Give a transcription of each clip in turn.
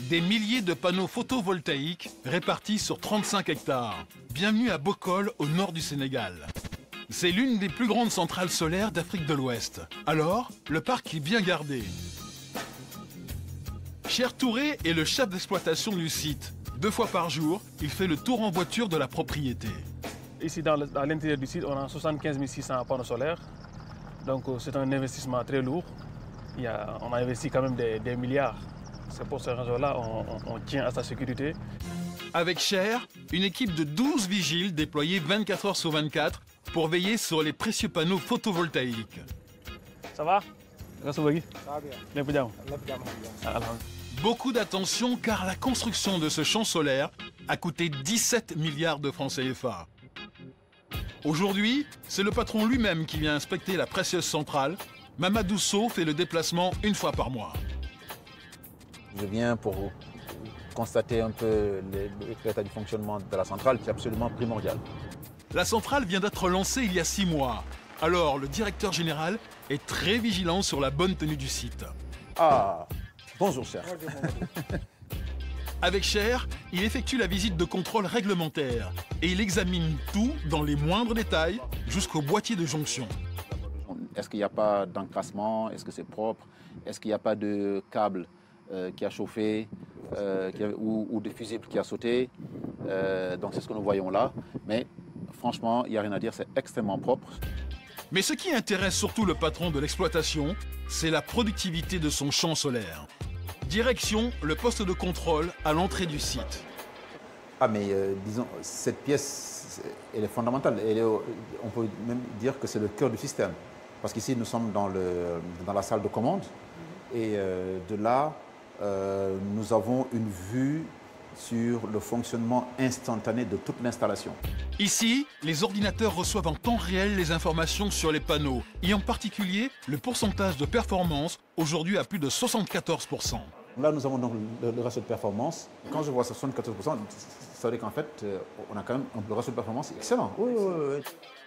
Des milliers de panneaux photovoltaïques répartis sur 35 hectares. Bienvenue à Bokol, au nord du Sénégal. C'est l'une des plus grandes centrales solaires d'Afrique de l'Ouest. Alors, le parc est bien gardé. Cher Touré est le chef d'exploitation du site. 2 fois par jour, il fait le tour en voiture de la propriété. Ici, à l'intérieur du site, on a 75 600 panneaux solaires. Donc, c'est un investissement très lourd. On a investi quand même des milliards. C'est pour ces raisons-là on tient à sa sécurité. Avec Cher, une équipe de 12 vigiles déployés 24 heures sur 24 pour veiller sur les précieux panneaux photovoltaïques. Ça va? Ça va bien. Beaucoup d'attention car la construction de ce champ solaire a coûté 17 milliards de francs CFA. Aujourd'hui, c'est le patron lui-même qui vient inspecter la précieuse centrale. Mamadou Sow fait le déplacement 1 fois par mois. Je viens pour constater un peu l'état du fonctionnement de la centrale, qui est absolument primordial. La centrale vient d'être lancée il y a 6 mois. Alors, le directeur général est très vigilant sur la bonne tenue du site. Ah, bonjour Cher. Avec Cher, il effectue la visite de contrôle réglementaire et il examine tout dans les moindres détails jusqu'au boîtier de jonction. Est-ce qu'il n'y a pas d'encrassement? Est-ce que c'est propre? Est-ce qu'il n'y a pas de câble qui a chauffé ou de fusible qui a sauté? Donc c'est ce que nous voyons là. Mais franchement, il n'y a rien à dire, c'est extrêmement propre. Mais ce qui intéresse surtout le patron de l'exploitation, c'est la productivité de son champ solaire. Direction le poste de contrôle à l'entrée du site. Ah mais disons, cette pièce, elle est fondamentale. On peut même dire que c'est le cœur du système. Parce qu'ici, nous sommes dans la salle de commande. Et de là, nous avons une vue sur le fonctionnement instantané de toute l'installation. Ici, les ordinateurs reçoivent en temps réel les informations sur les panneaux, et en particulier le pourcentage de performance, aujourd'hui à plus de 74%. Là, nous avons donc le ratio de performance. Quand je vois 74%, ça veut dire qu'en fait, on a quand même un ratio de performance excellent. Oui.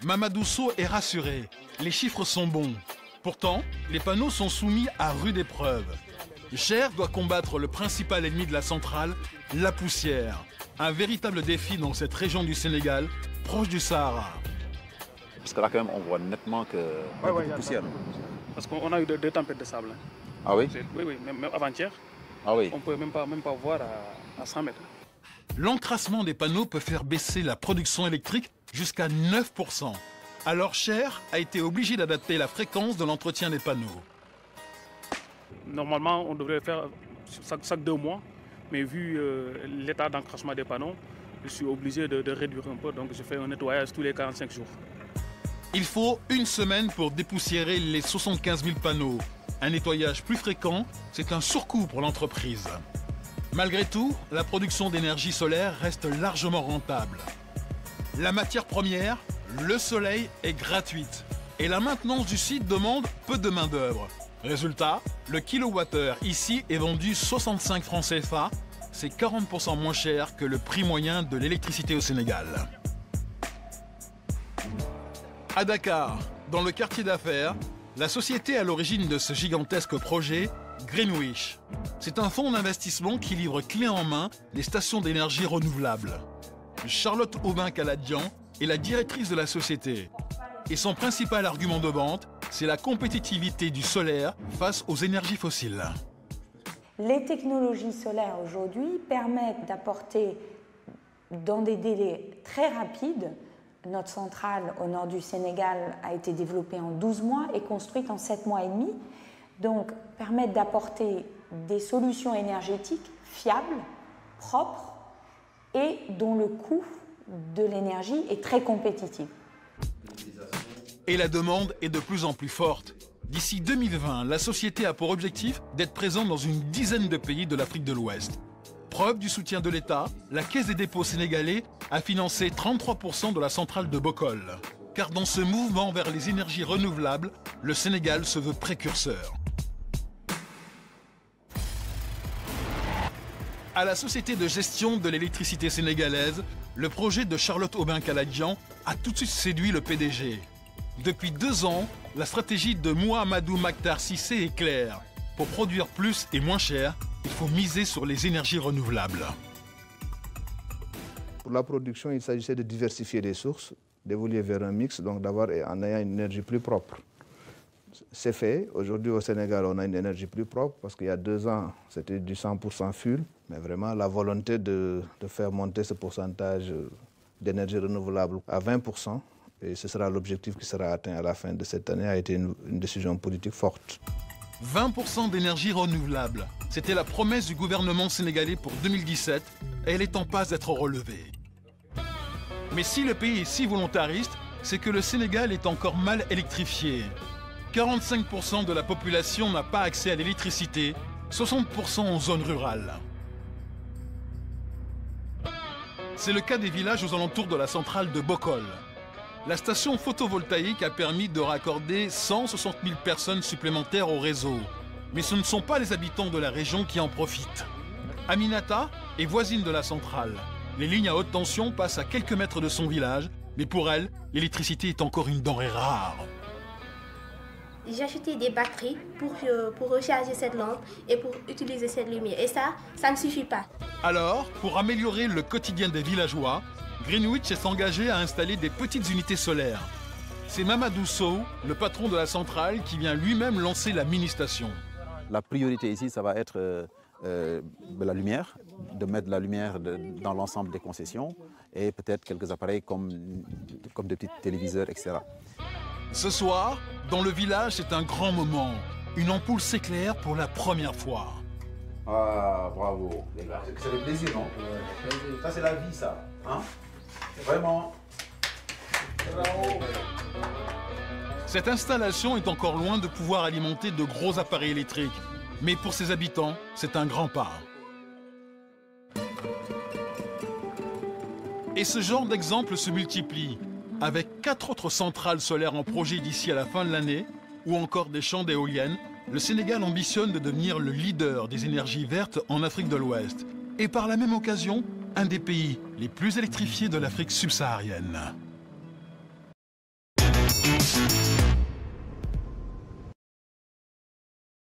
Mamadou Sow est rassuré. Les chiffres sont bons. Pourtant, les panneaux sont soumis à rude épreuve. Cher doit combattre le principal ennemi de la centrale, la poussière. Un véritable défi dans cette région du Sénégal, proche du Sahara. Parce que là, quand même, on voit nettement qu'il y a beaucoup de poussière. Parce qu'on a eu 2 tempêtes de sable. Ah oui? Oui, même avant-hier. Ah oui. On ne peut même pas voir à 100 mètres. L'encrassement des panneaux peut faire baisser la production électrique jusqu'à 9%. Alors Cher a été obligé d'adapter la fréquence de l'entretien des panneaux. Normalement, on devrait faire chaque 2 mois, mais vu l'état d'encrassement des panneaux, je suis obligé de réduire un peu, donc je fais un nettoyage tous les 45 jours. Il faut 1 semaine pour dépoussiérer les 75 000 panneaux. Un nettoyage plus fréquent, c'est un surcoût pour l'entreprise. Malgré tout, la production d'énergie solaire reste largement rentable. La matière première, le soleil, est gratuite. Et la maintenance du site demande peu de main-d'œuvre. Résultat, le kilowattheure ici est vendu 65 francs CFA. C'est 40% moins cher que le prix moyen de l'électricité au Sénégal. À Dakar, dans le quartier d'affaires, la société à l'origine de ce gigantesque projet, Greenwich. C'est un fonds d'investissement qui livre clé en main les stations d'énergie renouvelables. Charlotte Aubin-Kaladian est la directrice de la société. Et son principal argument de vente, c'est la compétitivité du solaire face aux énergies fossiles. Les technologies solaires aujourd'hui permettent d'apporter dans des délais très rapides. Notre centrale au nord du Sénégal a été développée en 12 mois et construite en 7 mois et demi. Donc, permettent d'apporter des solutions énergétiques fiables, propres et dont le coût de l'énergie est très compétitif. Et la demande est de plus en plus forte. D'ici 2020, la société a pour objectif d'être présente dans une dizaine de pays de l'Afrique de l'Ouest. Preuve du soutien de l'État, la Caisse des dépôts sénégalais a financé 33% de la centrale de Bokol. Car dans ce mouvement vers les énergies renouvelables, le Sénégal se veut précurseur. À la société de gestion de l'électricité sénégalaise, le projet de Charlotte Aubin-Kaladian a tout de suite séduit le PDG. Depuis 2 ans, la stratégie de Mouhamadou Makhtar Cissé est claire. Pour produire plus et moins cher, il faut miser sur les énergies renouvelables. Pour la production, il s'agissait de diversifier les sources, d'évoluer vers un mix, donc d'avoir en ayant une énergie plus propre. C'est fait. Aujourd'hui, au Sénégal, on a une énergie plus propre parce qu'il y a 2 ans, c'était du 100% fuel. Mais vraiment, la volonté de faire monter ce pourcentage d'énergie renouvelable à 20%, et ce sera l'objectif qui sera atteint à la fin de cette année, a été une décision politique forte. 20% d'énergie renouvelable, c'était la promesse du gouvernement sénégalais pour 2017 et elle est en passe d'être relevée. Mais si le pays est si volontariste, c'est que le Sénégal est encore mal électrifié. 45% de la population n'a pas accès à l'électricité, 60% en zone rurale. C'est le cas des villages aux alentours de la centrale de Bokol. La station photovoltaïque a permis de raccorder 160 000 personnes supplémentaires au réseau. Mais ce ne sont pas les habitants de la région qui en profitent. Aminata est voisine de la centrale. Les lignes à haute tension passent à quelques mètres de son village, mais pour elle, l'électricité est encore une denrée rare. J'ai acheté des batteries pour recharger cette lampe et pour utiliser cette lumière. Et ça ne suffit pas. Alors, pour améliorer le quotidien des villageois, Greenwich s'est engagé à installer des petites unités solaires. C'est Mamadou Sow, le patron de la centrale, qui vient lui-même lancer la mini-station. La priorité ici, ça va être la lumière, de mettre de la lumière dans l'ensemble des concessions et peut-être quelques appareils comme des petits téléviseurs, etc. Ce soir, dans le village, c'est un grand moment. Une ampoule s'éclaire pour la première fois. Ah, bravo. C'est le plaisir, non? Ça, c'est la vie, ça. Hein? Vraiment. Bravo. Cette installation est encore loin de pouvoir alimenter de gros appareils électriques. Mais pour ses habitants, c'est un grand pas. Et ce genre d'exemple se multiplie, avec 4 autres centrales solaires en projet d'ici à la fin de l'année, ou encore des champs d'éoliennes. Le Sénégal ambitionne de devenir le leader des énergies vertes en Afrique de l'Ouest. Et par la même occasion, un des pays les plus électrifiés de l'Afrique subsaharienne.